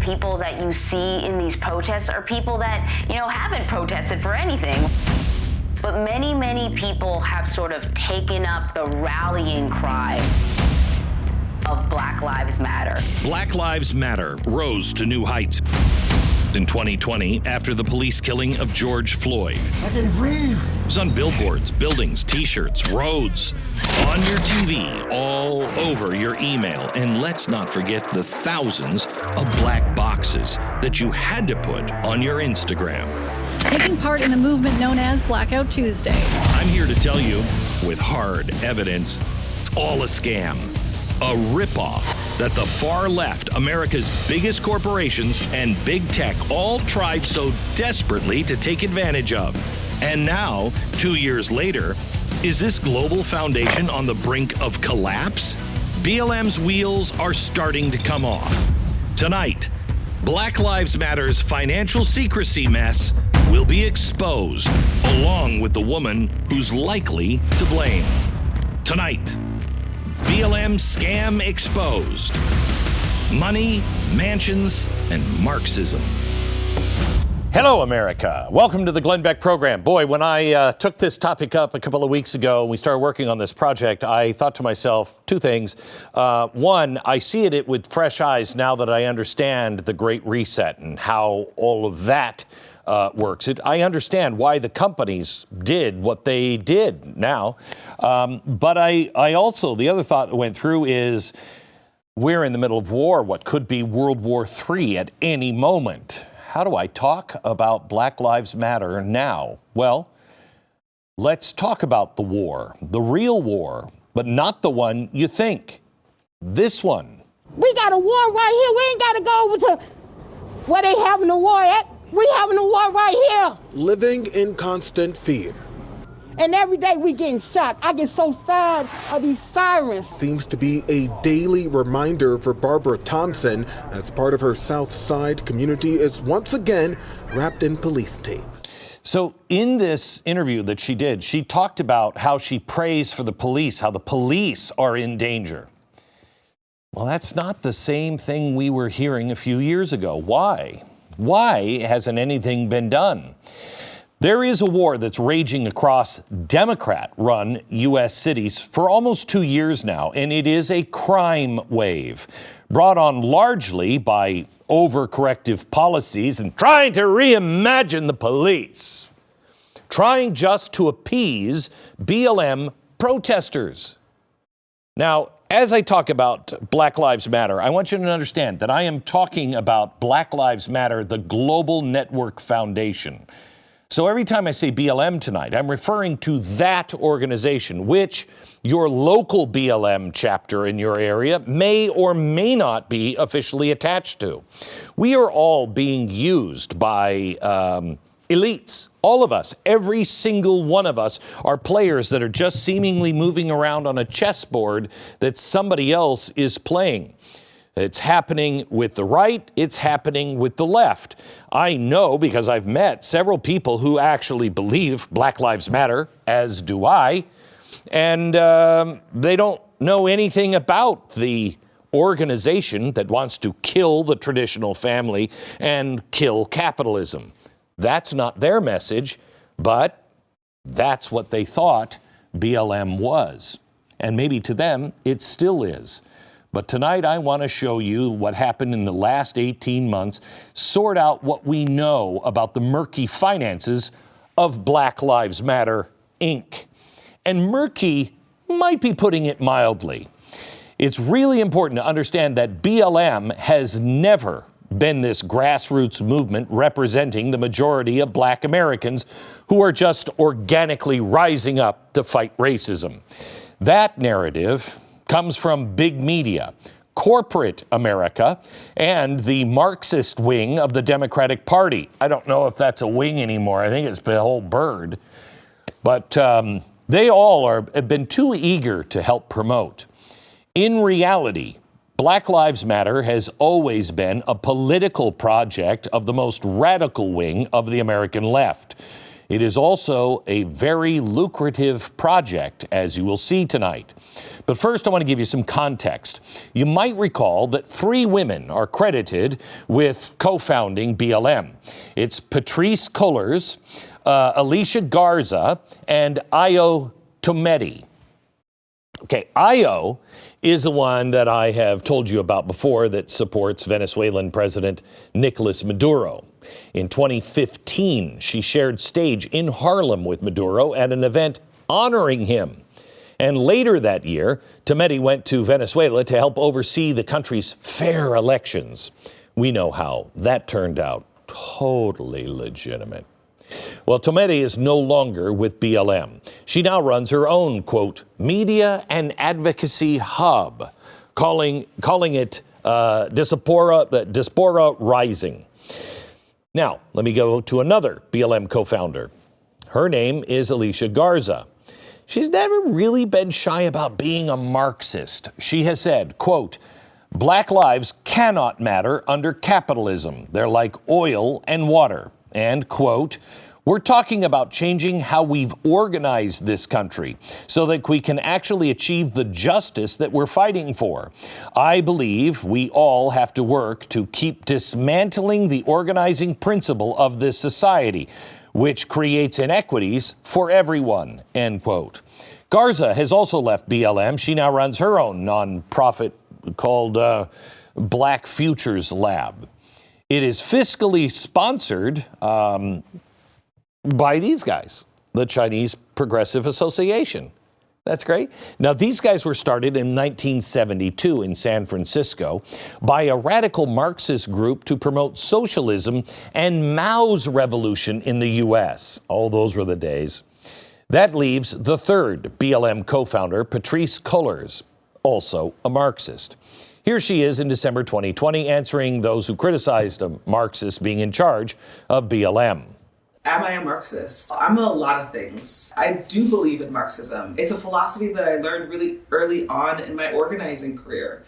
people that you see in these protests are people that, you know, haven't protested for anything. But many, many people have sort of taken up the rallying cry of Black Lives Matter. Black Lives Matter rose to new heights in 2020 after the police killing of George Floyd. I can't breathe. It was on billboards, buildings, t-shirts, roads, on your TV, all over your email. And let's not forget the thousands of black boxes that you had to put on your Instagram. Taking part in the movement known as Blackout Tuesday. I'm here to tell you, with hard evidence, it's all a scam. A ripoff that the far left, America's biggest corporations and big tech all tried so desperately to take advantage of. And now, 2 years later, is this global foundation on the brink of collapse? BLM's wheels are starting to come off. Tonight, Black Lives Matter's financial secrecy mess will be exposed, along with the woman who's likely to blame. Tonight, BLM scam exposed. Money, mansions, and Marxism. Hello, America. Welcome to the Glenn Beck program. Boy, when I took this topic up a couple of weeks ago, we started working on this project, I thought to myself two things. One, I see it with fresh eyes now that I understand the Great Reset and how all of that works. I understand why the companies did what they did now. But I also, the other thought that went through is we're in the middle of war, what could be World War III at any moment. How do I talk about Black Lives Matter now? Well, let's talk about the war, the real war, but not the one you think. This one. We got a war right here. We ain't got to go over to where they having a war at. We having a war right here. Living in constant fear. And every day we getting shot. I get so tired of these sirens. Seems to be a daily reminder for Barbara Thompson as part of her South Side community is once again wrapped in police tape. So in this interview that she did, she talked about how she prays for the police, how the police are in danger. Well, that's not the same thing we were hearing a few years ago. Why? Why hasn't anything been done? There is a war that's raging across Democrat-run U.S. cities for almost 2 years now, and it is a crime wave brought on largely by overcorrective policies and trying to reimagine the police, trying just to appease BLM protesters. Now, as I talk about Black Lives Matter, I want you to understand that I am talking about Black Lives Matter, the Global Network Foundation. So every time I say BLM tonight, I'm referring to that organization, which your local BLM chapter in your area may or may not be officially attached to. We are all being used by elites. All of us, every single one of us are players that are just seemingly moving around on a chessboard that somebody else is playing. It's happening with the right. It's happening with the left. I know because I've met several people who actually believe Black Lives Matter, as do I, and they don't know anything about the organization that wants to kill the traditional family and kill capitalism. That's not their message, but that's what they thought BLM was. And maybe to them, it still is. But tonight, I want to show you what happened in the last 18 months, sort out what we know about the murky finances of Black Lives Matter, Inc. And murky might be putting it mildly. It's really important to understand that BLM has never been this grassroots movement representing the majority of Black Americans who are just organically rising up to fight racism. That narrative comes from big media, corporate America, and the Marxist wing of the Democratic Party. I don't know if that's a wing anymore. I think it's the whole bird. But they all have been too eager to help promote. In reality, Black Lives Matter has always been a political project of the most radical wing of the American left. It is also a very lucrative project, as you will see tonight. But first, I want to give you some context. You might recall that 3 women are credited with co-founding BLM. It's Patrisse Cullors, Alicia Garza, and Ayo Tometi. Okay, Ayo is the one that I have told you about before that supports Venezuelan President Nicolas Maduro. In 2015, she shared stage in Harlem with Maduro at an event honoring him. And later that year, Tometi went to Venezuela to help oversee the country's fair elections. We know how that turned out. Totally legitimate. Well, Tometi is no longer with BLM. She now runs her own, quote, media and advocacy hub, calling it Diaspora Rising. Now, let me go to another BLM co-founder. Her name is Alicia Garza. She's never really been shy about being a Marxist. She has said, quote, Black lives cannot matter under capitalism. They're like oil and water. And, quote, we're talking about changing how we've organized this country so that we can actually achieve the justice that we're fighting for. I believe we all have to work to keep dismantling the organizing principle of this society, which creates inequities for everyone, end quote. Garza has also left BLM. She now runs her own nonprofit called Black Futures Lab. It is fiscally sponsored by these guys, the Chinese Progressive Association. That's great. Now, these guys were started in 1972 in San Francisco by a radical Marxist group to promote socialism and Mao's revolution in the U.S. Oh, those were the days. That leaves the third BLM co-founder, Patrisse Cullors, also a Marxist. Here she is in December 2020 answering those who criticized a Marxist being in charge of BLM. Am I a Marxist? I'm a lot of things. I do believe in Marxism. It's a philosophy that I learned really early on in my organizing career.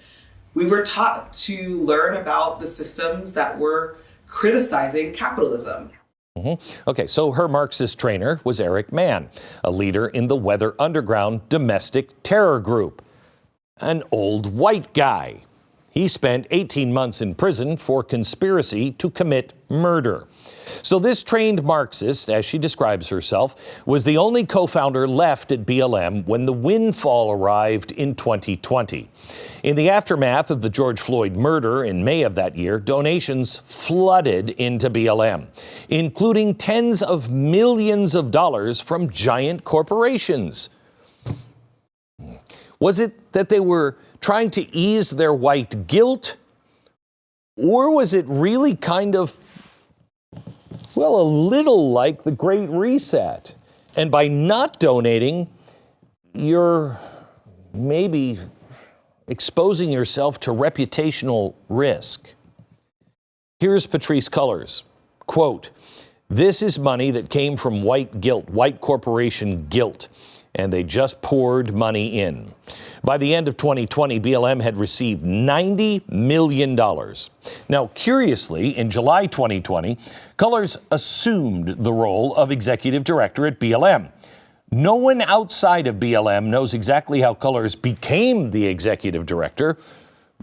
We were taught to learn about the systems that were criticizing capitalism. Okay, so her Marxist trainer was Eric Mann, a leader in the Weather Underground domestic terror group. An old white guy. He spent 18 months in prison for conspiracy to commit murder. So this trained Marxist, as she describes herself, was the only co-founder left at BLM when the windfall arrived in 2020. In the aftermath of the George Floyd murder in May of that year, donations flooded into BLM, including tens of millions of dollars from giant corporations. Was it that they were trying to ease their white guilt? Or was it really kind of, well, a little like the Great Reset? And by not donating, you're maybe exposing yourself to reputational risk. Here's Patrisse Cullors, quote, this is money that came from white guilt, white corporation guilt, and they just poured money in. By the end of 2020, BLM had received $90 million. Now, curiously, in July 2020, Cullors assumed the role of executive director at BLM. No one outside of BLM knows exactly how Cullors became the executive director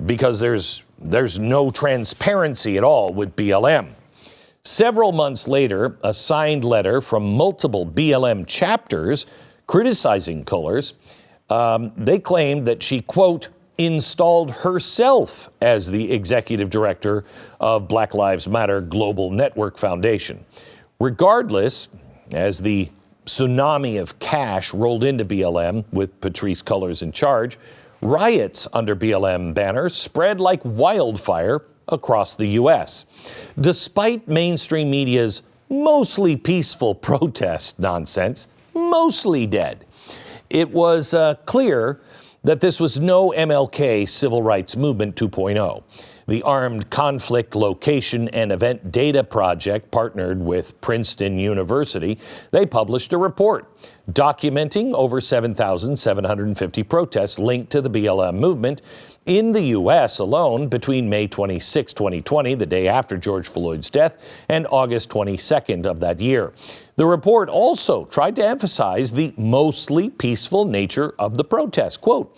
because there's no transparency at all with BLM. Several months later, a signed letter from multiple BLM chapters criticizing Cullors, they claimed that she, quote, installed herself as the executive director of Black Lives Matter Global Network Foundation. Regardless, as the tsunami of cash rolled into BLM with Patrisse Cullors in charge, riots under BLM banners spread like wildfire across the U.S. Despite mainstream media's mostly peaceful protest nonsense, mostly dead, it was clear that this was no MLK Civil Rights Movement 2.0. The Armed Conflict Location and Event Data Project partnered with Princeton University. They published a report documenting over 7,750 protests linked to the BLM movement in the U.S. alone between May 26, 2020, the day after George Floyd's death, and August 22nd of that year. The report also tried to emphasize the mostly peaceful nature of the protests. Quote,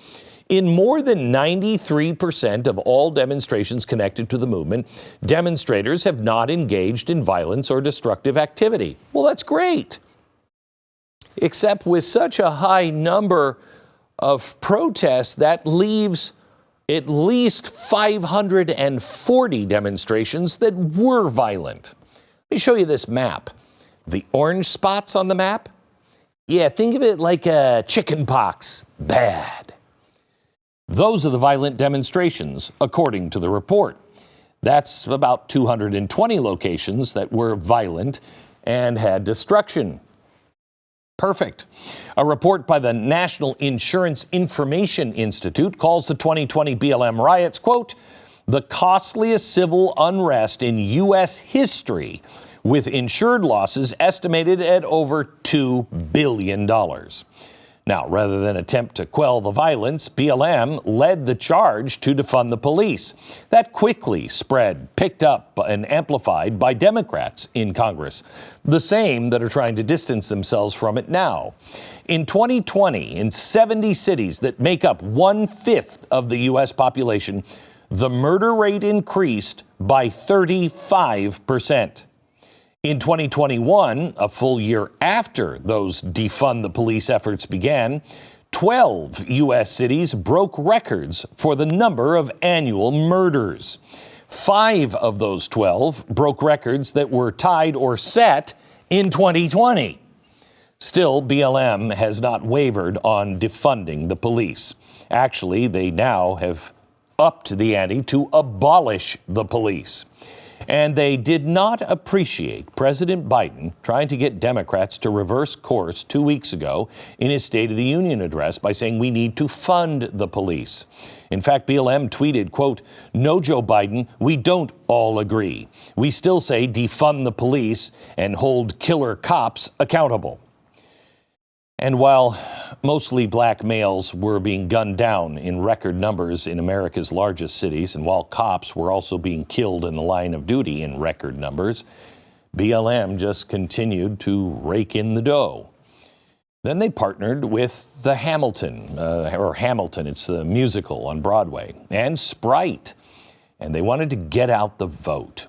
in more than 93% of all demonstrations connected to the movement, demonstrators have not engaged in violence or destructive activity. Well, that's great. Except with such a high number of protests, that leaves at least 540 demonstrations that were violent. Let me show you this map. The orange spots on the map? Yeah, think of it like a chicken pox. Bad. Those are the violent demonstrations, according to the report. That's about 220 locations that were violent and had destruction. Perfect. A report by the National Insurance Information Institute calls the 2020 BLM riots, quote, the costliest civil unrest in U.S. history, with insured losses estimated at over $2 billion. Now, rather than attempt to quell the violence, BLM led the charge to defund the police. That quickly spread, picked up, and amplified by Democrats in Congress, the same that are trying to distance themselves from it now. In 2020, in 70 cities that make up 1/5 of the U.S. population, the murder rate increased by 35%. In 2021, a full year after those defund the police efforts began, 12 U.S. cities broke records for the number of annual murders. 5 of those 12 broke records that were tied or set in 2020. Still, BLM has not wavered on defunding the police. Actually, they now have upped the ante to abolish the police. And they did not appreciate President Biden trying to get Democrats to reverse course 2 weeks ago in his State of the Union address by saying we need to fund the police. In fact, BLM tweeted, quote, no, Joe Biden, we don't all agree. We still say defund the police and hold killer cops accountable. And while mostly black males were being gunned down in record numbers in America's largest cities, and while cops were also being killed in the line of duty in record numbers, BLM just continued to rake in the dough. Then they partnered with the Hamilton, it's the musical on Broadway, and Sprite, and they wanted to get out the vote.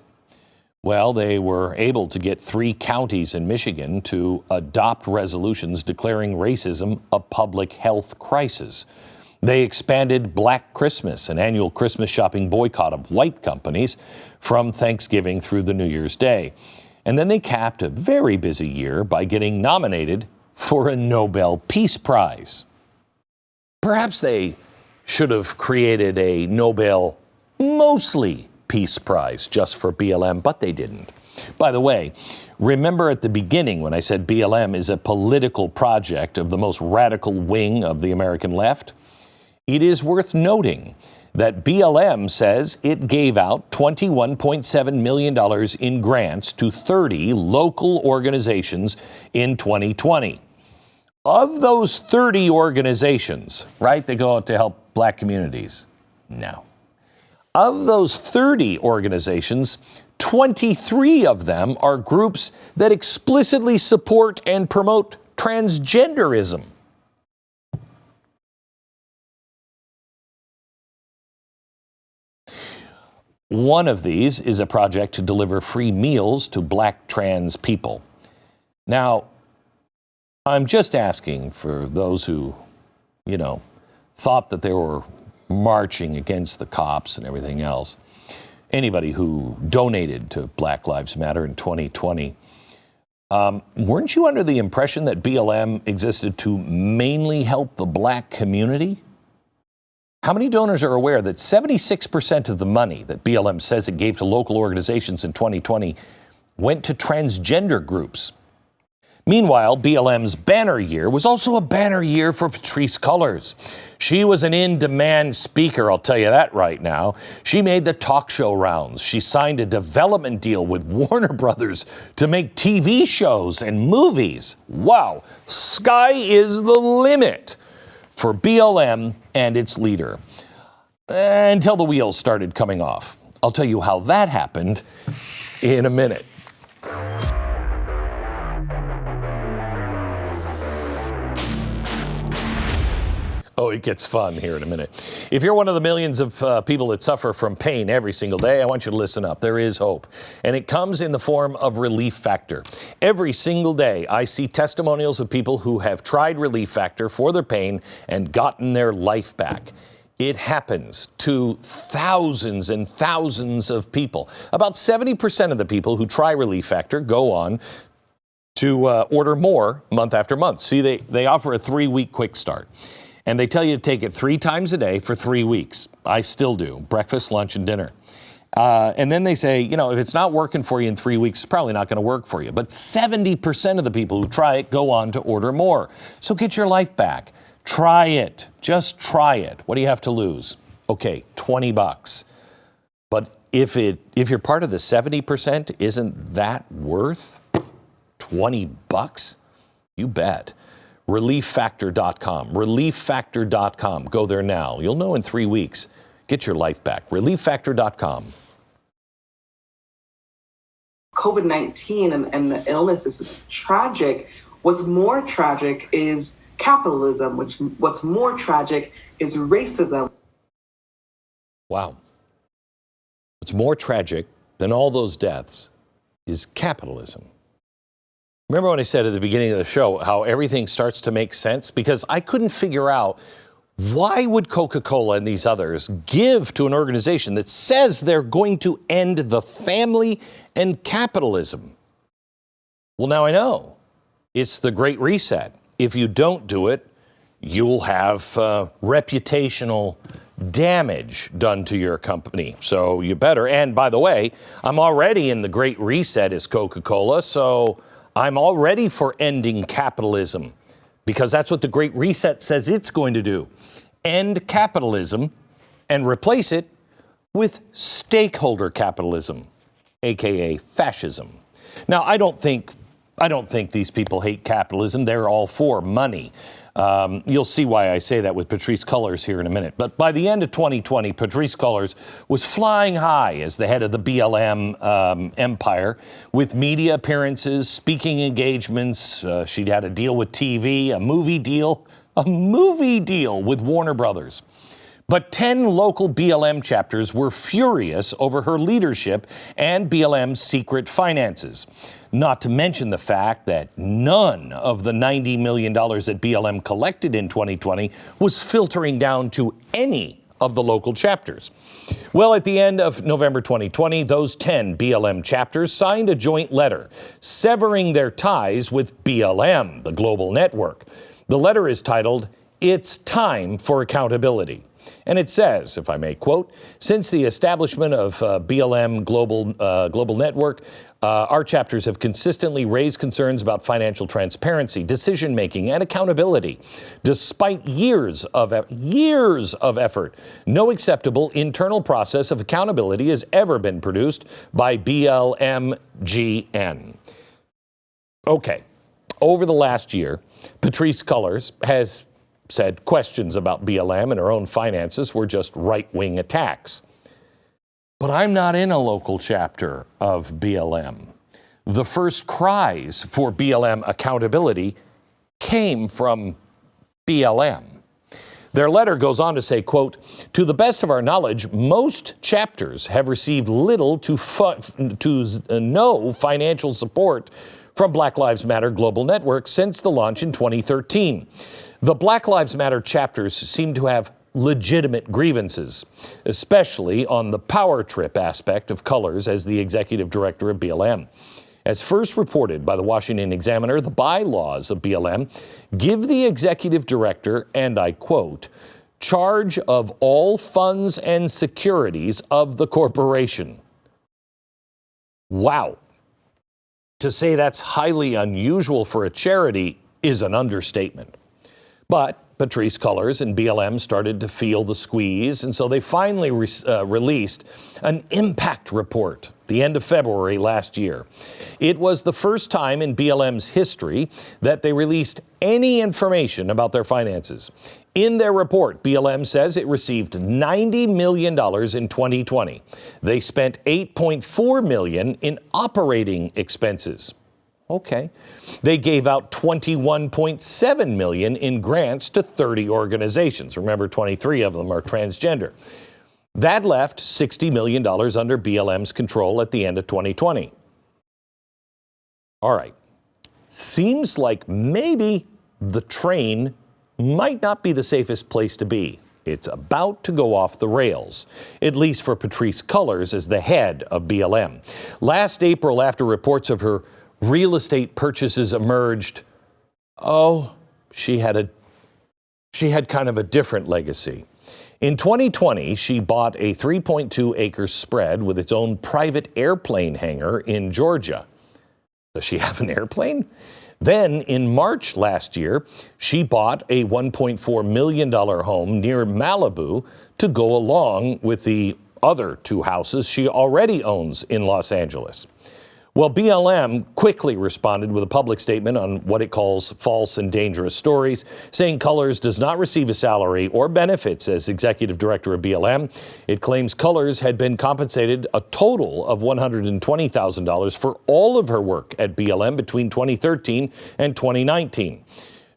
Well, they were able to get 3 counties in Michigan to adopt resolutions declaring racism a public health crisis. They expanded Black Christmas, an annual Christmas shopping boycott of white companies, from Thanksgiving through the New Year's Day. And then they capped a very busy year by getting nominated for a Nobel Peace Prize. Perhaps they should have created a Nobel mostly Peace Prize just for BLM, but they didn't. By the way, remember at the beginning when I said BLM is a political project of the most radical wing of the American left? It is worth noting that BLM says it gave out $21.7 million in grants to 30 local organizations in 2020. Of those 30 organizations, right, they go out to help black communities? No. Of those 30 organizations, 23 of them are groups that explicitly support and promote transgenderism. One of these is a project to deliver free meals to black trans people. Now, I'm just asking for those who, thought that they were marching against the cops and everything else. Anybody who donated to Black Lives Matter in 2020, weren't you under the impression that BLM existed to mainly help the black community? How many donors are aware that 76% of the money that BLM says it gave to local organizations in 2020 went to transgender groups? Meanwhile, BLM's banner year was also a banner year for Patrisse Cullors. She was an in-demand speaker, I'll tell you that right now. She made the talk show rounds. She signed a development deal with Warner Brothers to make TV shows and movies. Wow, sky is the limit for BLM and its leader. Until the wheels started coming off. I'll tell you how that happened in a minute. Oh, it gets fun here in a minute. If you're one of the millions of people that suffer from pain every single day, I want you to listen up. There is hope. And it comes in the form of Relief Factor. Every single day, I see testimonials of people who have tried Relief Factor for their pain and gotten their life back. It happens to thousands and thousands of people. About 70% of the people who try Relief Factor go on to order more month after month. See, they offer a 3-week quick start. And they tell you to take it 3 times a day for 3 weeks. I still do. Breakfast, lunch, and dinner. And then they say, you know, if it's not working for you in 3 weeks, it's probably not going to work for you. But 70% of the people who try it go on to order more. So get your life back. Try it. Just try it. What do you have to lose? Okay, $20. But if you're part of the 70%, isn't that worth $20? You bet. ReliefFactor.com. ReliefFactor.com. Go there now. You'll know in 3 weeks. Get your life back. ReliefFactor.com. COVID-19 and the illness is tragic. What's more tragic is capitalism. What's more tragic is racism. Wow. What's more tragic than all those deaths is capitalism. Remember when I said at the beginning of the show how everything starts to make sense? Because I couldn't figure out why would Coca-Cola and these others give to an organization that says they're going to end the family and capitalism? Well, now I know. It's the Great Reset. If you don't do it, you'll have reputational damage done to your company. So you better. And by the way, I'm already in the Great Reset as Coca-Cola, so I'm all ready for ending capitalism because that's what the Great Reset says it's going to do. End capitalism and replace it with stakeholder capitalism, aka fascism. Now, I don't think these people hate capitalism. They're all for money. You'll see why I say that with Patrisse Cullors here in a minute. But by the end of 2020, Patrisse Cullors was flying high as the head of the BLM empire with media appearances, speaking engagements. She'd had a deal with TV, a movie deal with Warner Brothers. But 10 local BLM chapters were furious over her leadership and BLM's secret finances. Not to mention the fact that none of the $90 million that BLM collected in 2020 was filtering down to any of the local chapters. Well, at the end of November 2020, those 10 BLM chapters signed a joint letter severing their ties with BLM, the global network. The letter is titled, "It's Time for Accountability." And it says, if I may quote, "Since the establishment of BLM Global Network, our chapters have consistently raised concerns about financial transparency, decision-making, and accountability. Despite years of effort, no acceptable internal process of accountability has ever been produced by BLMGN." Okay, over the last year, Patrisse Cullors has said questions about BLM and her own finances were just right-wing attacks. But I'm not in a local chapter of BLM. The first cries for BLM accountability came from BLM. Their letter goes on to say, quote, "To the best of our knowledge, most chapters have received little to no financial support from Black Lives Matter Global Network since the launch in 2013. The Black Lives Matter chapters seem to have legitimate grievances, especially on the power trip aspect of Cullors as the executive director of BLM. As first reported by the Washington Examiner, the bylaws of BLM give the executive director, and I quote, "charge of all funds and securities of the corporation." Wow. To say that's highly unusual for a charity is an understatement. But Patrisse Cullors and BLM started to feel the squeeze, and so they finally released an impact report the end of February last year. It was the first time in BLM's history that they released any information about their finances. In their report, BLM says it received $90 million in 2020. They spent $8.4 million in operating expenses. Okay. They gave out $21.7 million in grants to 30 organizations. Remember, 23 of them are transgender. That left $60 million under BLM's control at the end of 2020. All right. Seems like maybe the train might not be the safest place to be. It's about to go off the rails, at least for Patrisse Cullors as the head of BLM. Last April, after reports of her real estate purchases emerged, she had kind of a different legacy. In 2020, she bought a 3.2-acre spread with its own private airplane hangar in Georgia. Does she have an airplane? Then, in March last year, she bought a $1.4 million home near Malibu to go along with the other 2 houses she already owns in Los Angeles. Well, BLM quickly responded with a public statement on what it calls false and dangerous stories, saying Cullors does not receive a salary or benefits as executive director of BLM. It claims Cullors had been compensated a total of $120,000 for all of her work at BLM between 2013 and 2019.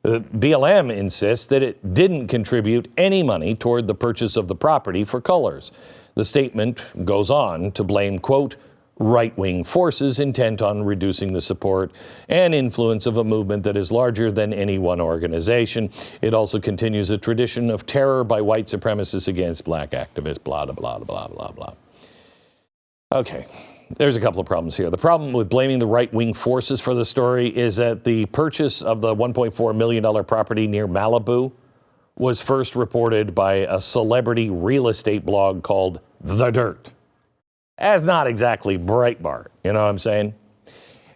BLM insists that it didn't contribute any money toward the purchase of the property for Cullors. The statement goes on to blame, quote, right-wing forces intent on reducing the support and influence of a movement that is larger than any one organization. It also continues a tradition of terror by white supremacists against black activists, blah, blah, blah, blah, blah, blah. Okay, there's a couple of problems here. The problem with blaming the right-wing forces for the story is that the purchase of the $1.4 million property near Malibu was first reported by a celebrity real estate blog called The Dirt. As not exactly Breitbart, you know what I'm saying?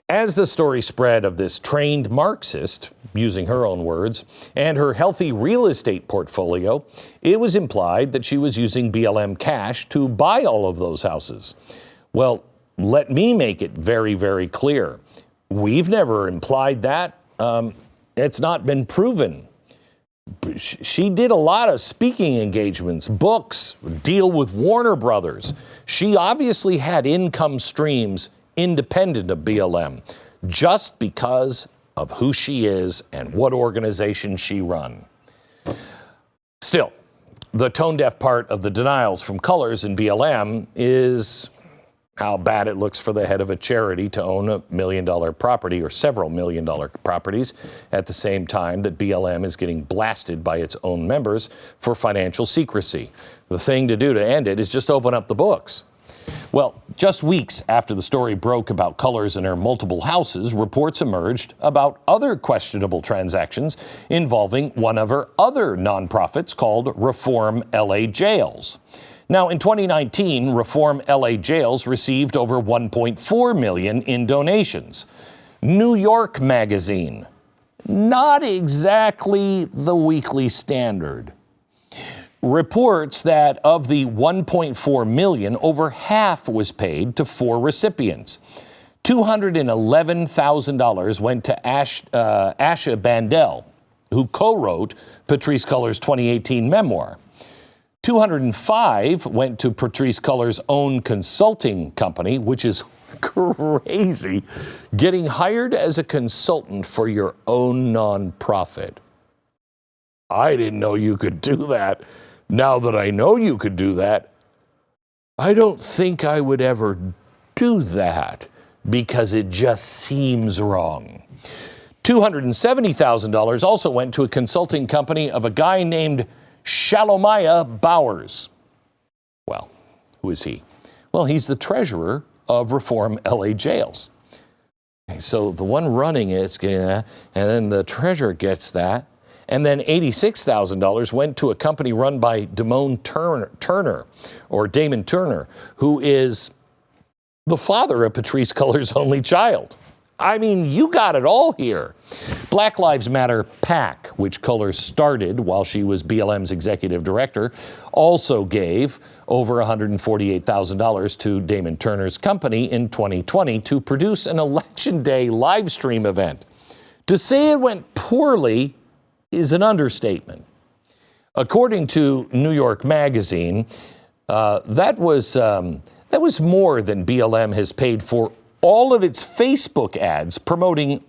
As the story spread of this trained Marxist, using her own words, and her healthy real estate portfolio, it was implied that she was using BLM cash to buy all of those houses. Well, let me make it very, very clear. We've never implied that. It's not been proven. She did a lot of speaking engagements, books, deal with Warner Brothers. She obviously had income streams independent of BLM just because of who she is and what organization she run. Still, the tone-deaf part of the denials from Cullors and BLM is how bad it looks for the head of a charity to own $1 million property or several $1 million properties at the same time that BLM is getting blasted by its own members for financial secrecy. The thing to do to end it is just open up the books. Well, just weeks after the story broke about Cullors and her multiple houses, reports emerged about other questionable transactions involving one of her other nonprofits called Reform LA Jails. Now, in 2019, Reform LA Jails received over $1.4 million in donations. New York Magazine, not exactly the Weekly Standard, reports that of the $1.4 million, over half was paid to 4 recipients. $211,000 went to Asha Bandel, who co-wrote Patrisse Cullors' 2018 memoir. $205 went to Patrisse Cullors' own consulting company, which is crazy, getting hired as a consultant for your own nonprofit. I didn't know you could do that. Now that I know you could do that, I don't think I would ever do that because it just seems wrong. $270,000 also went to a consulting company of a guy named Shalomaya Bowers. Well, who is he? Well, he's the treasurer of Reform LA Jails. So the one running it's getting that, and then the treasurer gets that, and then $86,000 went to a company run by Damon Turner, who is the father of Patrisse Cullors' only child. I mean, you got it all here. Black Lives Matter PAC, which Cullors started while she was BLM's executive director, also gave over $148,000 to Damon Turner's company in 2020 to produce an Election Day live stream event. To say it went poorly is an understatement. According to New York Magazine, that was more than BLM has paid for all of its Facebook ads promoting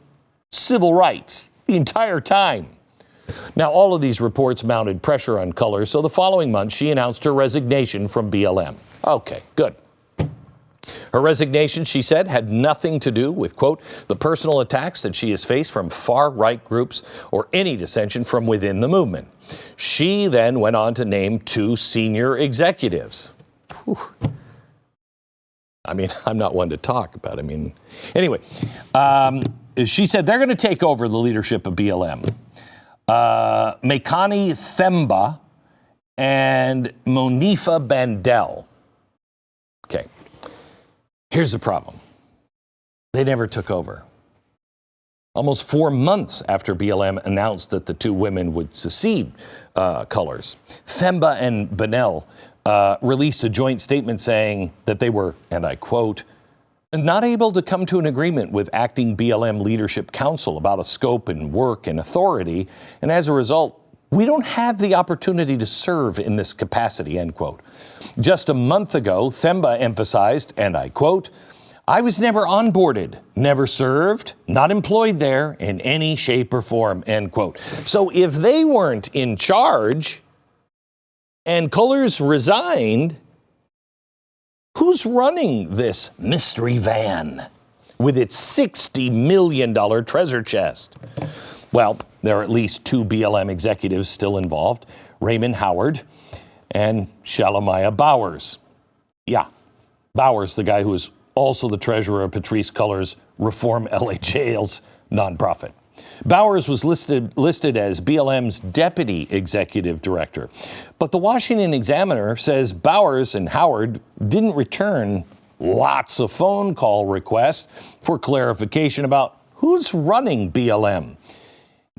civil rights the entire time. Now, all of these reports mounted pressure on Cullors, so the following month she announced her resignation from BLM. Okay, good. Her resignation, she said, had nothing to do with, quote, the personal attacks that she has faced from far-right groups or any dissension from within the movement. She then went on to name 2 senior executives. Whew. I mean, I'm not one to talk about. Anyway, she said they're going to take over the leadership of BLM. Mekani Themba and Monifa Bandel. Okay. Here's the problem. They never took over. Almost 4 months after BLM announced that the 2 women would succeed Cullors, Themba and Bandel released a joint statement saying that they were, and I quote, not able to come to an agreement with acting BLM Leadership Council about a scope and work and authority, and as a result, we don't have the opportunity to serve in this capacity, end quote. Just a month ago, Themba emphasized, and I quote, I was never onboarded, never served, not employed there in any shape or form, end quote. So if they weren't in charge and Cullors resigned, who's running this mystery van with its $60 million treasure chest? Well, there are at least 2 BLM executives still involved, Raymond Howard and Shalomaya Bowers. Yeah, Bowers, the guy who is also the treasurer of Patrisse Cullors' Reform LA Jails nonprofit. Bowers was listed as BLM's deputy executive director. But the Washington Examiner says Bowers and Howard didn't return lots of phone call requests for clarification about who's running BLM.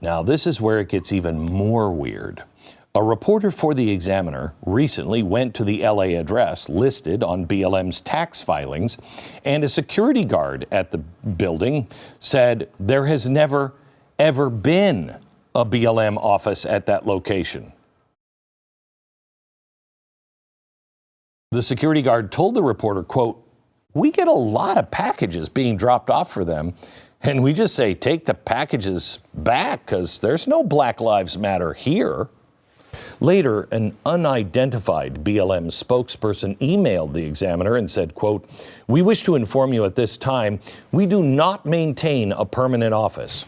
Now, this is where it gets even more weird. A reporter for the Examiner recently went to the LA address listed on BLM's tax filings, and a security guard at the building said there has never, ever been a BLM office at that location. The security guard told the reporter, quote, we get a lot of packages being dropped off for them, and we just say, take the packages back because there's no Black Lives Matter here. Later, an unidentified BLM spokesperson emailed the Examiner and said, quote, we wish to inform you at this time, we do not maintain a permanent office.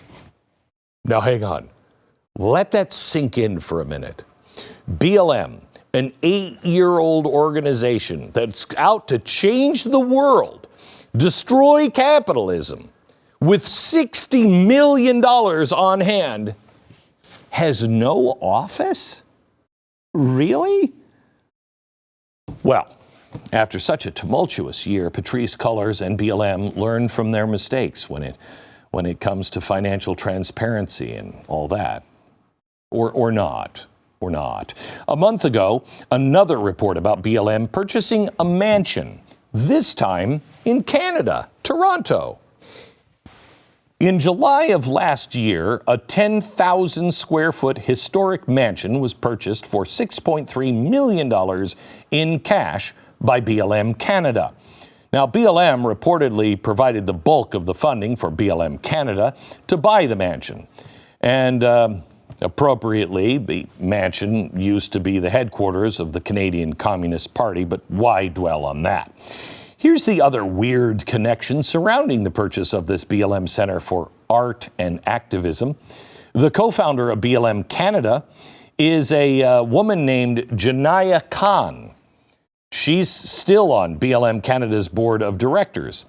Now, hang on. Let that sink in for a minute. BLM, an 8-year-old organization that's out to change the world, destroy capitalism, with $60 million on hand, has no office? Really? Well, after such a tumultuous year, Patrisse Cullors and BLM learned from their mistakes when it comes to financial transparency and all that. Or not. A month ago, another report about BLM purchasing a mansion, this time in Canada, Toronto. In July of last year, a 10,000 square foot historic mansion was purchased for $6.3 million in cash by BLM Canada. Now, BLM reportedly provided the bulk of the funding for BLM Canada to buy the mansion. And appropriately, the mansion used to be the headquarters of the Canadian Communist Party, but why dwell on that? Here's the other weird connection surrounding the purchase of this BLM Center for Art and Activism. The co-founder of BLM Canada is a woman named Janaya Khan. She's still on BLM Canada's board of directors,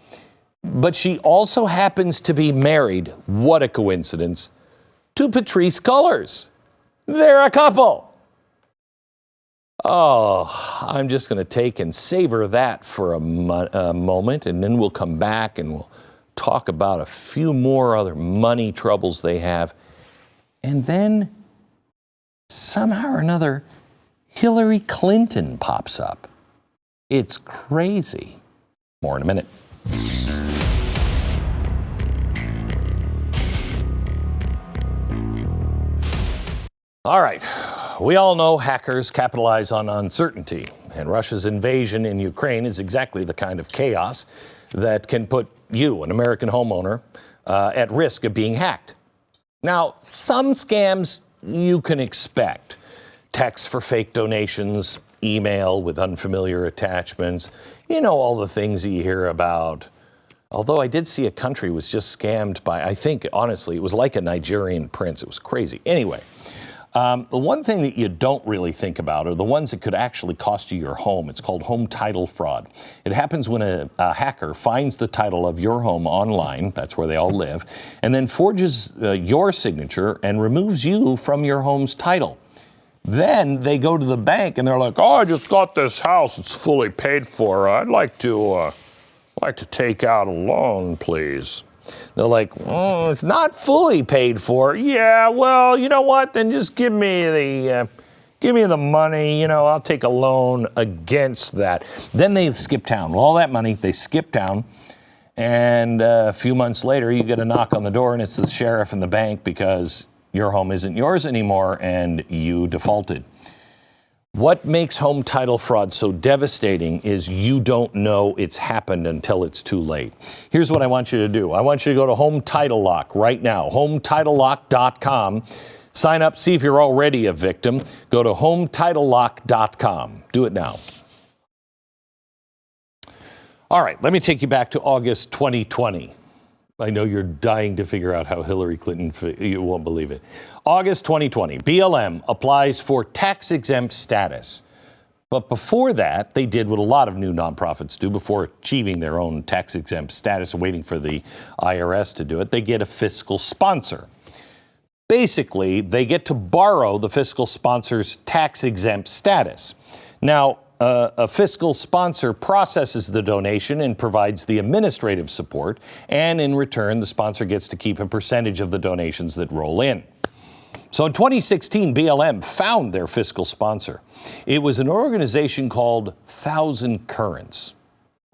but she also happens to be married, what a coincidence, to Patrisse Cullors. They're a couple. Oh, I'm just going to take and savor that for a moment, and then we'll come back and we'll talk about a few more other money troubles they have. And then somehow or another, Hillary Clinton pops up. It's crazy. More in a minute. All right. We all know hackers capitalize on uncertainty, and Russia's invasion in Ukraine is exactly the kind of chaos that can put you, an American homeowner, at risk of being hacked. Now, some scams you can expect. Texts for fake donations, email with unfamiliar attachments, all the things you hear about. Although I did see a country was just scammed by, I think, honestly, it was like a Nigerian prince. It was crazy. Anyway, the one thing that you don't really think about are the ones that could actually cost you your home. It's called home title fraud. It happens when a hacker finds the title of your home online, that's where they all live, and then forges your signature and removes you from your home's title. Then they go to the bank and they're like, "Oh, I just got this house. It's fully paid for. I'd like to take out a loan, please." They're like, "It's not fully paid for." "Yeah, well, you know what? Then just give me the money. I'll take a loan against that." Then they skip town. With all that money, they skip town. And a few months later, you get a knock on the door and it's the sheriff and the bank because your home isn't yours anymore and you defaulted. What makes home title fraud so devastating is you don't know it's happened until it's too late. Here's what I want you to do. I want you to go to Home Title Lock right now, HomeTitleLock.com. Sign up, see if you're already a victim. Go to HomeTitleLock.com. Do it now. All right, let me take you back to August 2020. I know you're dying to figure out how Hillary Clinton, you won't believe it. August 2020, BLM applies for tax-exempt status. But before that, they did what a lot of new nonprofits do before achieving their own tax-exempt status, waiting for the IRS to do it. They get a fiscal sponsor. Basically, they get to borrow the fiscal sponsor's tax-exempt status. Now, a fiscal sponsor processes the donation and provides the administrative support, and in return, the sponsor gets to keep a percentage of the donations that roll in. So in 2016, BLM found their fiscal sponsor. It was an organization called 1,000 Currents.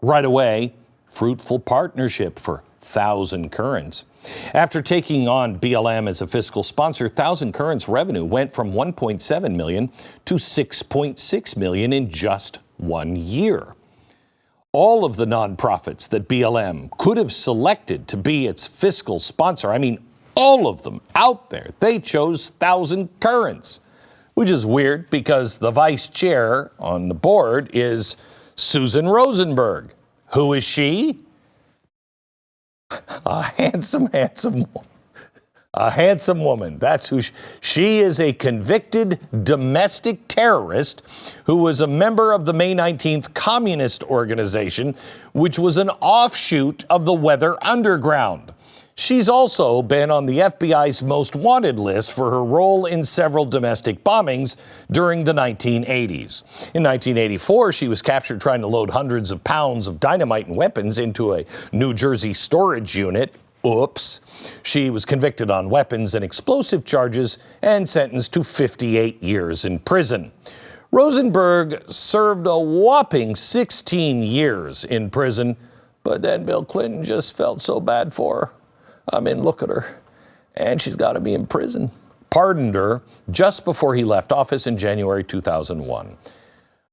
Right away, fruitful partnership for 1,000 Currents. After taking on BLM as a fiscal sponsor, 1,000 Currents revenue went from $1.7 million to $6.6 million in just 1 year. All of the nonprofits that BLM could have selected to be its fiscal sponsor, I mean, all of them out there, they chose 1,000 Currents, which is weird because the vice chair on the board is Susan Rosenberg. Who is she? A handsome woman. That's who she is. A convicted domestic terrorist who was a member of the May 19th Communist Organization, which was an offshoot of the Weather Underground. She's also been on the FBI's most wanted list for her role in several domestic bombings during the 1980s. In 1984, she was captured trying to load hundreds of pounds of dynamite and weapons into a New Jersey storage unit. Oops. She was convicted on weapons and explosive charges and sentenced to 58 years in prison. Rosenberg served a whopping 16 years in prison, but then Bill Clinton just felt so bad for her. I mean, look at her. And she's got to be in prison. Pardoned her just before he left office in January 2001.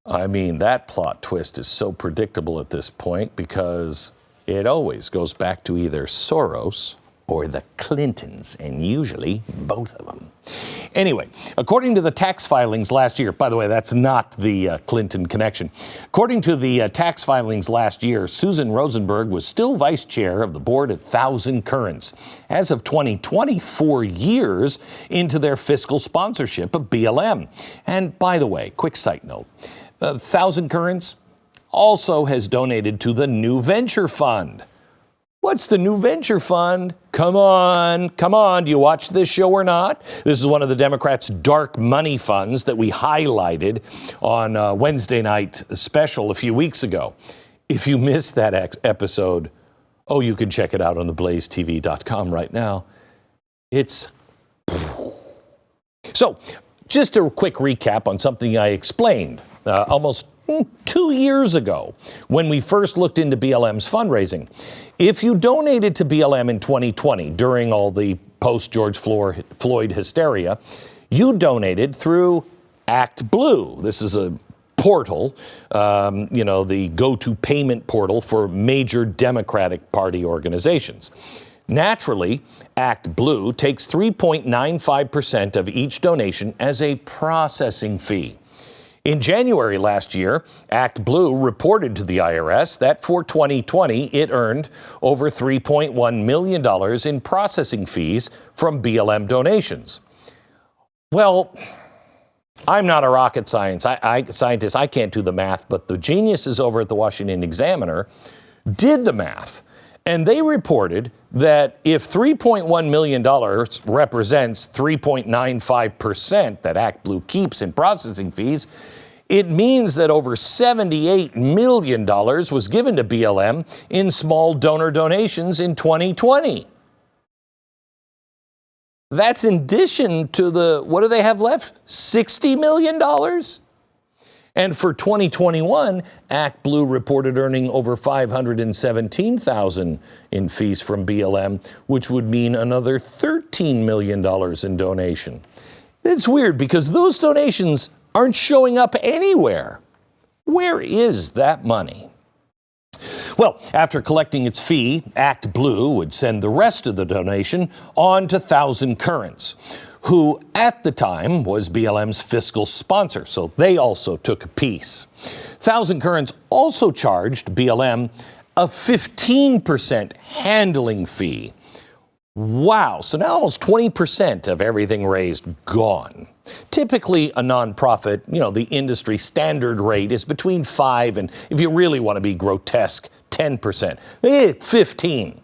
I mean, that plot twist is so predictable at this point because it always goes back to either Soros or the Clintons, and usually both of them. Anyway, according to the tax filings last year, by the way, that's not the Clinton connection. According to the tax filings last year, Susan Rosenberg was still vice chair of the board at 1,000 Currents. As of 2020, 4 years into their fiscal sponsorship of BLM. And by the way, quick side note, 1,000 Currents also has donated to the New Venture Fund. What's the New Venture Fund? Come on. Do you watch this show or not? This is one of the Democrats' dark money funds that we highlighted on Wednesday night special a few weeks ago. If you missed that episode, Oh, you can check it out on the BlazeTV.com right now. It's... So, just a quick recap on something I explained almost 2 years ago when we first looked into BLM's fundraising. If you donated to BLM in 2020 during all the post-George Floyd hysteria, you donated through Act Blue. This is a portal, the go-to payment portal for major Democratic Party organizations. Naturally, Act Blue takes 3.95% of each donation as a processing fee. In January last year, Act Blue reported to the IRS that for 2020, it earned over $3.1 million in processing fees from BLM donations. Well, I'm not a rocket scientist. I can't do the math, but the geniuses over at the Washington Examiner did the math. And they reported that if $3.1 million represents 3.95% that Act Blue keeps in processing fees, it means that over $78 million was given to BLM in small donor donations in 2020. That's in addition to what do they have left? $60 million? And for 2021, Act Blue reported earning over $517,000 in fees from BLM, which would mean another $13 million in donation. It's weird because those donations aren't showing up anywhere. Where is that money? Well, after collecting its fee, Act Blue would send the rest of the donation on to Thousand Currents, who at the time was BLM's fiscal sponsor, so they also took a piece. Thousand Currents also charged BLM a 15% handling fee. Wow, so now almost 20% of everything raised gone. Typically, a nonprofit, the industry standard rate is between 5 and, if you really want to be grotesque, 10%. They hit 15%.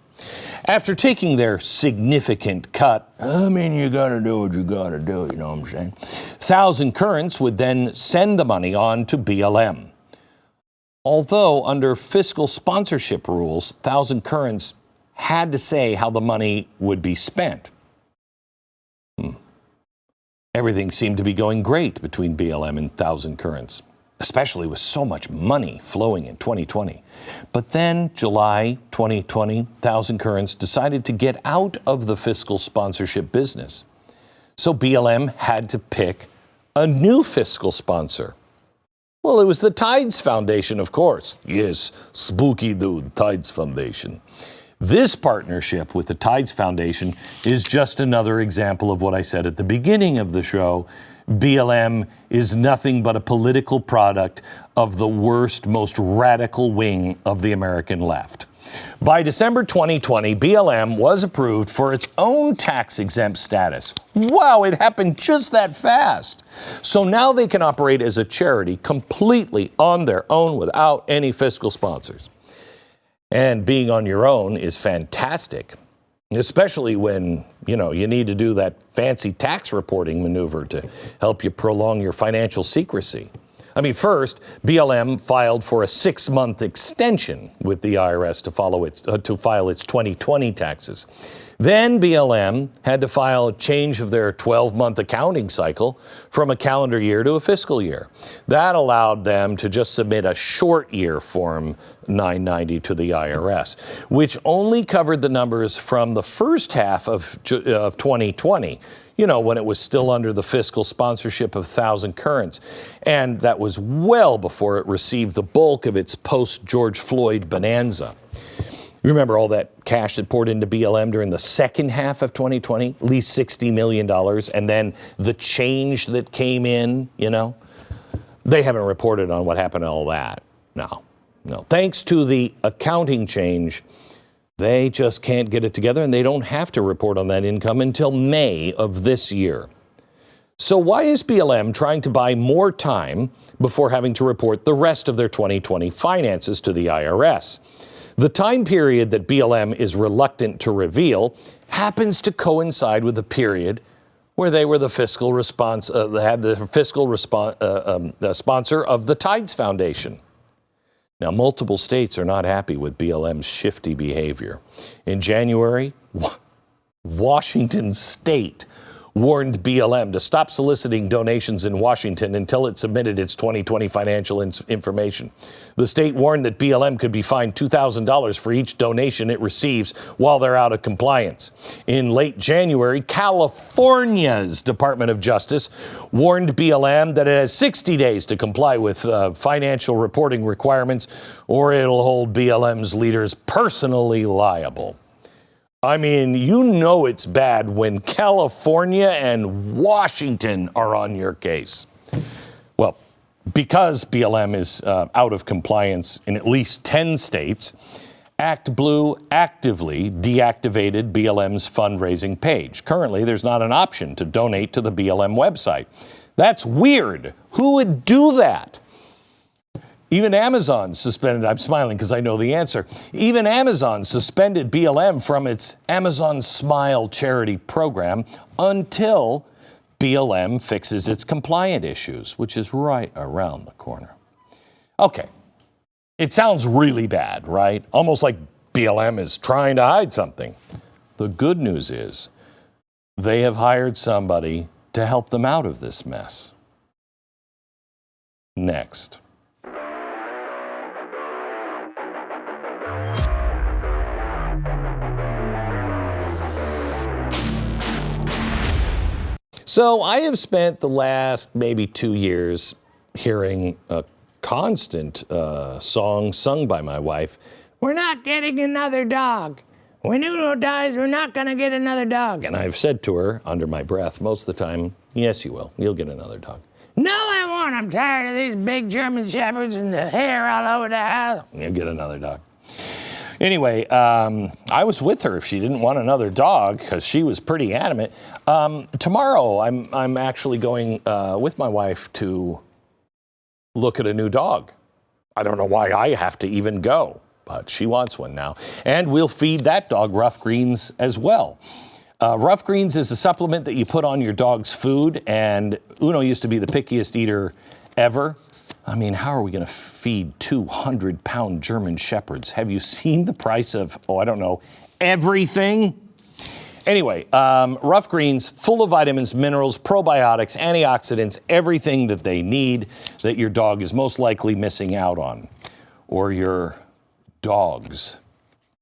After taking their significant cut, you gotta do what you gotta do, you know what I'm saying? Thousand Currents would then send the money on to BLM. Although under fiscal sponsorship rules, Thousand Currents had to say how the money would be spent. Everything seemed to be going great between BLM and Thousand Currents, especially with so much money flowing in 2020. But then, July 2020, Thousand Currents decided to get out of the fiscal sponsorship business. So BLM had to pick a new fiscal sponsor. Well, it was the Tides Foundation, of course. Yes, spooky dude, Tides Foundation. This partnership with the Tides Foundation is just another example of what I said at the beginning of the show. BLM is nothing but a political product of the worst, most radical wing of the American left. By December 2020, BLM was approved for its own tax-exempt status. Wow, it happened just that fast. So now they can operate as a charity completely on their own without any fiscal sponsors. And being on your own is fantastic, especially when, you need to do that fancy tax reporting maneuver to help you prolong your financial secrecy. First, BLM filed for a 6-month extension with the IRS to file its 2020 taxes. Then BLM had to file a change of their 12-month accounting cycle from a calendar year to a fiscal year. That allowed them to just submit a short year Form 990 to the IRS, which only covered the numbers from the first half of 2020, when it was still under the fiscal sponsorship of Thousand Currents. And that was well before it received the bulk of its post-George Floyd bonanza. Remember all that cash that poured into BLM during the second half of 2020, at least $60 million, and then the change that came in, They haven't reported on what happened to all that. No. Thanks to the accounting change, they just can't get it together, and they don't have to report on that income until May of this year. So why is BLM trying to buy more time before having to report the rest of their 2020 finances to the IRS? The time period that BLM is reluctant to reveal happens to coincide with the period where they were the fiscal sponsor of the Tides Foundation. Now, multiple states are not happy with BLM's shifty behavior. In January, Washington State warned BLM to stop soliciting donations in Washington until it submitted its 2020 financial information. The state warned that BLM could be fined $2,000 for each donation it receives while they're out of compliance. In late January, California's Department of Justice warned BLM that it has 60 days to comply with financial reporting requirements, or it'll hold BLM's leaders personally liable. I mean, you know it's bad when California and Washington are on your case. Well, because BLM is out of compliance in at least 10 states, Act Blue actively deactivated BLM's fundraising page. Currently, there's not an option to donate to the BLM website. That's weird. Who would do that? Even Amazon suspended, I'm smiling because I know the answer. Even Amazon suspended BLM from its Amazon Smile charity program until BLM fixes its compliant issues, which is right around the corner. Okay, it sounds really bad, right? Almost like BLM is trying to hide something. The good news is they have hired somebody to help them out of this mess. Next. So I have spent the last maybe 2 years hearing a constant song sung by my wife. We're not getting another dog. When Uno dies, we're not going to get another dog. And I've said to her under my breath most of the time, yes, you will. You'll get another dog. No, I won't. I'm tired of these big German shepherds and the hair all over the house. You'll get another dog. Anyway, I was with her if she didn't want another dog because she was pretty adamant. Tomorrow, I'm actually going with my wife to look at a new dog. I don't know why I have to even go, but she wants one now. And we'll feed that dog Rough Greens as well. Rough Greens is a supplement that you put on your dog's food, and Uno used to be the pickiest eater ever. I mean, how are we going to feed 200-pound German shepherds? Have you seen the price of, everything? Anyway, Rough Greens, full of vitamins, minerals, probiotics, antioxidants, everything that they need that your dog is most likely missing out on, or your dogs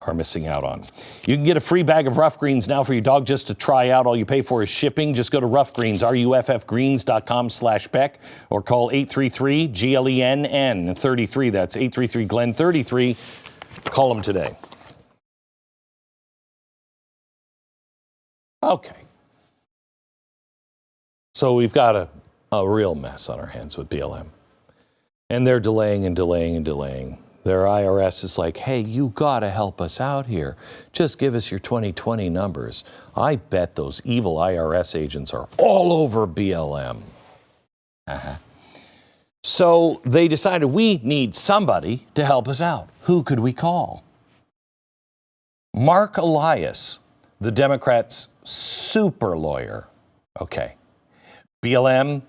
are missing out on. You can get a free bag of Rough Greens now for your dog just to try out. All you pay for is shipping. Just go to Rough Greens, ruffgreens.com/Beck, or call 833-GLENN-33. That's 833-GLENN-33. Call them today. Okay. So we've got a real mess on our hands with BLM. And they're delaying and delaying and delaying. Their IRS is like, hey, you got to help us out here. Just give us your 2020 numbers. I bet those evil IRS agents are all over BLM. So they decided we need somebody to help us out. Who could we call? Mark Elias, the Democrats' super lawyer. Okay. BLM,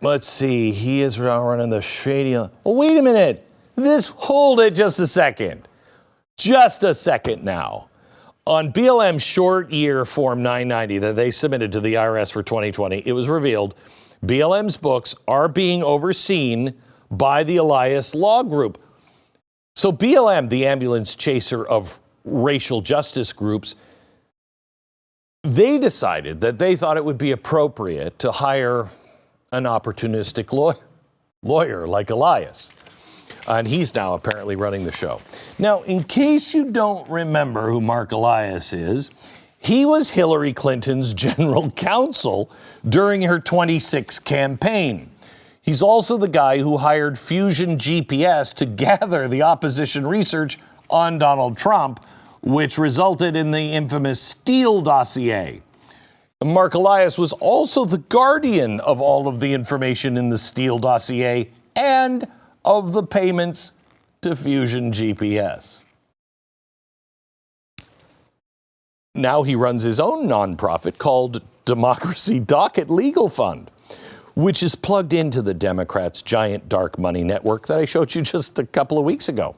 let's see, he is running the shady. Oh, wait a minute. Hold it just a second. Just a second now. On BLM's short year Form 990 that they submitted to the IRS for 2020, it was revealed BLM's books are being overseen by the Elias Law Group. So BLM, the ambulance chaser of racial justice groups, they decided that they thought it would be appropriate to hire an opportunistic lawyer like Elias. And he's now apparently running the show. Now, in case you don't remember who Mark Elias is, he was Hillary Clinton's general counsel during her 26 campaign. He's also the guy who hired Fusion GPS to gather the opposition research on Donald Trump, which resulted in the infamous Steele dossier. Mark Elias was also the guardian of all of the information in the Steele dossier and of the payments to Fusion GPS. Now he runs his own nonprofit called Democracy Docket Legal Fund, which is plugged into the Democrats' giant dark money network that I showed you just a couple of weeks ago.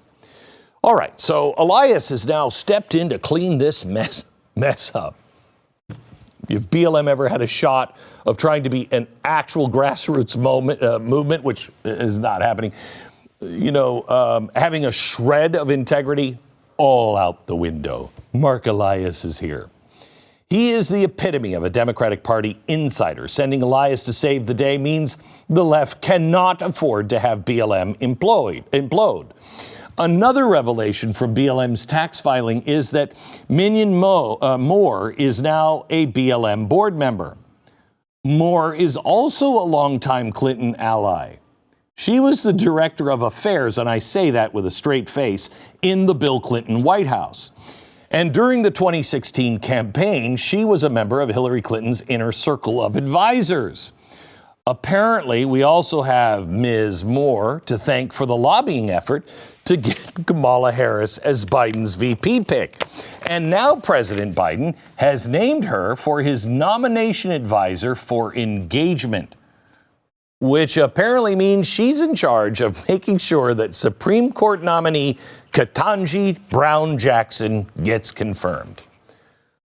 All right, so Elias has now stepped in to clean this mess up. If BLM ever had a shot of trying to be an actual grassroots movement, which is not happening, having a shred of integrity, all out the window. Mark Elias is here. He is the epitome of a Democratic Party insider. Sending Elias to save the day means the left cannot afford to have BLM implode. Another revelation from BLM's tax filing is that Minion Moore is now a BLM board member. Moore is also a longtime Clinton ally. She was the director of affairs, and I say that with a straight face, in the Bill Clinton White House. And during the 2016 campaign, she was a member of Hillary Clinton's inner circle of advisors. Apparently, we also have Ms. Moore to thank for the lobbying effort to get Kamala Harris as Biden's VP pick. And now President Biden has named her for his nomination advisor for engagement, which apparently means she's in charge of making sure that Supreme Court nominee Ketanji Brown Jackson gets confirmed.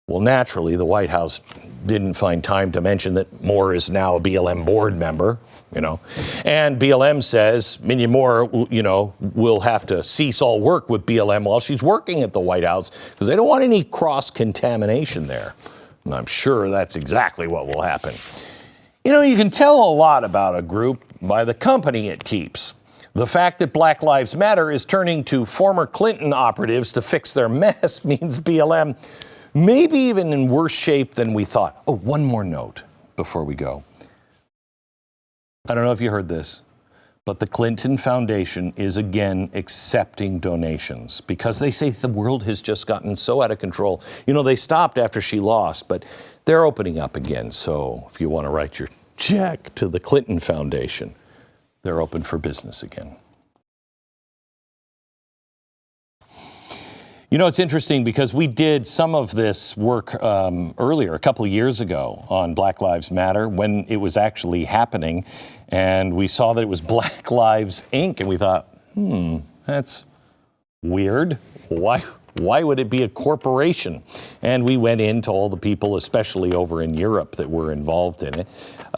Well, naturally, the White House didn't find time to mention that Moore is now a BLM board member, And BLM says Minion Moore, will have to cease all work with BLM while she's working at the White House because they don't want any cross-contamination there. And I'm sure that's exactly what will happen. You can tell a lot about a group by the company it keeps. The fact that Black Lives Matter is turning to former Clinton operatives to fix their mess means BLM may be even in worse shape than we thought. Oh, one more note before we go. I don't know if you heard this, but the Clinton Foundation is again accepting donations because they say the world has just gotten so out of control. They stopped after she lost, but they're opening up again. So if you want to write your check to the Clinton Foundation, they're open for business again. It's interesting because we did some of this work earlier, a couple of years ago, on Black Lives Matter when it was actually happening. And we saw that it was Black Lives Inc. And we thought, that's weird. Why would it be a corporation? And we went into all the people, especially over in Europe, that were involved in it.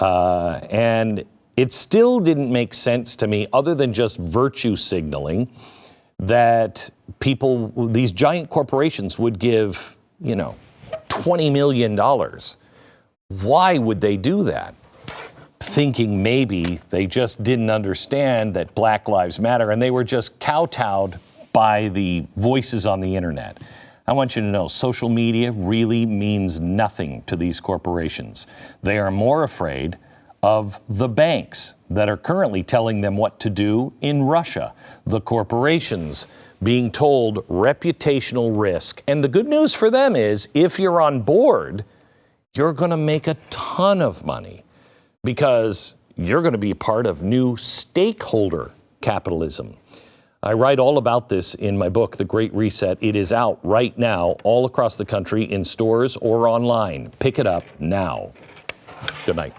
And it still didn't make sense to me, other than just virtue signaling, that people, these giant corporations would give, $20 million. Why would they do that? Thinking maybe they just didn't understand that Black Lives Matter and they were just kowtowed by the voices on the internet. I want you to know social media really means nothing to these corporations. They are more afraid of the banks that are currently telling them what to do in Russia, the corporations being told reputational risk. And the good news for them is if you're on board, you're going to make a ton of money because you're going to be part of new stakeholder capitalism. I write all about this in my book, The Great Reset. It is out right now all across the country in stores or online. Pick it up now. Good night.